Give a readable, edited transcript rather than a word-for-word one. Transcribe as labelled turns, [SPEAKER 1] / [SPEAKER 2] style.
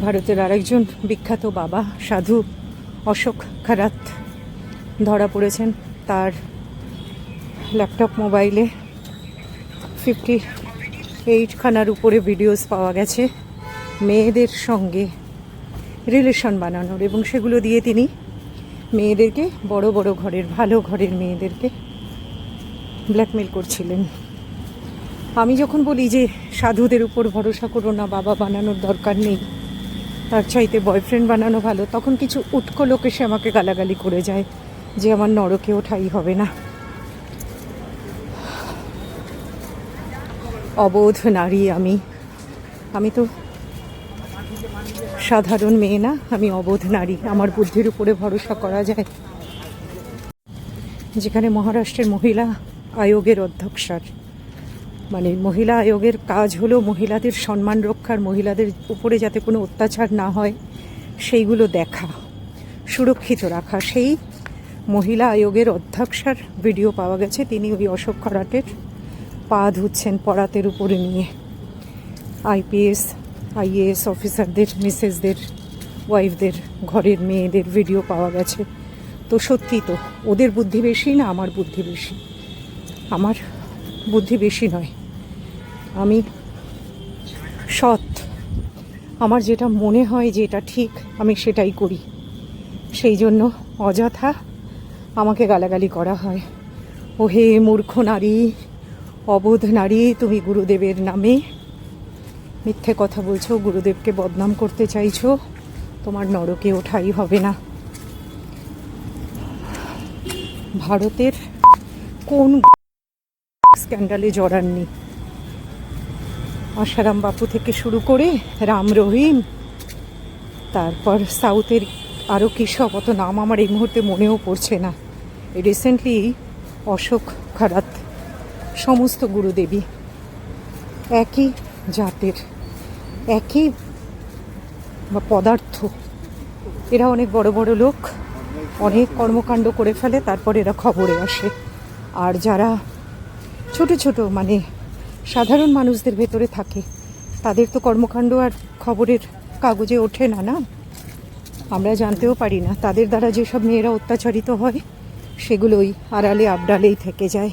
[SPEAKER 1] ভারতের আরেকজন বিখ্যাত বাবা সাধু অশোক খারাত ধরা পড়েছেন। তার ল্যাপটপ মোবাইলে 58খানার উপরে ভিডিওস পাওয়া গেছে মেয়েদের সঙ্গে রিলেশন বানানোর, এবং সেগুলো দিয়ে তিনি মেয়েদেরকে বড় বড় ঘরের ভালো ঘরের মেয়েদেরকে ব্ল্যাকমেল করছিলেন। আমি যখন বলি যে সাধুদের উপর ভরসা করো না, বাবা বানানোর দরকার নেই, তার চাইতে বয়ফ্রেন্ড বানানো ভালো, তখন কিছু উটকো লোক এসে আমাকে গালাগালি করে যায় যে আমার নরকেও ঠাঁই হবে না। অবোধ নারী আমি তো সাধারণ মেয়ে না, আমি অবোধ নারী। আমার বুদ্ধির উপরে ভরসা করা যায়? যেখানে মহারাষ্ট্রের মহিলা আয়োগের অধ্যক্ষার, মানে মহিলা আয়োগের কাজ হলো মহিলাদের সম্মান রক্ষার, মহিলাদের উপরে যাতে কোনো অত্যাচার না হয় সেইগুলো দেখা, সুরক্ষিত রাখা। সেই মহিলা আয়োগের অধ্যক্ষার ভিডিও পাওয়া গেছে। তিনি ওই অশোক খারাটের পা ধুচ্ছেন পরাতের উপরে নিয়ে। IPS IAS অফিসারদের মিসেসদের ওয়াইফদের ঘরের মেয়েদের ভিডিও পাওয়া গেছে। তো সত্যি তো ওদের বুদ্ধি বেশি না আমার বুদ্ধি বেশি? আমার বুদ্ধি বেশি নয়, আমি সৎ। আমার যেটা মনে হয় যে এটা ঠিক আমি সেটাই করি, সেই জন্য অযথা আমাকে গালাগালি করা হয়। ও হে মূর্খ নারী, অবোধ নারী, তুমি গুরুদেবের নামে মিথ্যে কথা বলছো, গুরুদেবকে বদনাম করতে চাইছো, তোমার নরকে ওঠাই হবে না। ভারতের কোন স্ক্যান্ডালে জড়াননি? আশারাম বাপু থেকে শুরু করে রাম রহিম, তারপর সাউথের আরও কী সব, অত নাম আমার এই মুহূর্তে মনেও পড়ছে না। রিসেন্টলি অশোক খারাত, সমস্ত গুরুদেবী একই জাতের, একই পদার্থ। এরা অনেক বড় বড় লোক, অনেক কর্মকাণ্ড করে ফেলে, তারপর এরা খবরে আসে। আর যারা ছোট ছোট মানে সাধারণ মানুষদের ভেতরে থাকে, তাদের তো কর্মকাণ্ড আর খবরের কাগজে ওঠে না, না আমরা জানতেও পারি না। তাদের দ্বারা যেসব মেয়েরা অত্যাচারিত হয় সেগুলোই আড়ালে আবডালেই থেকে যায়।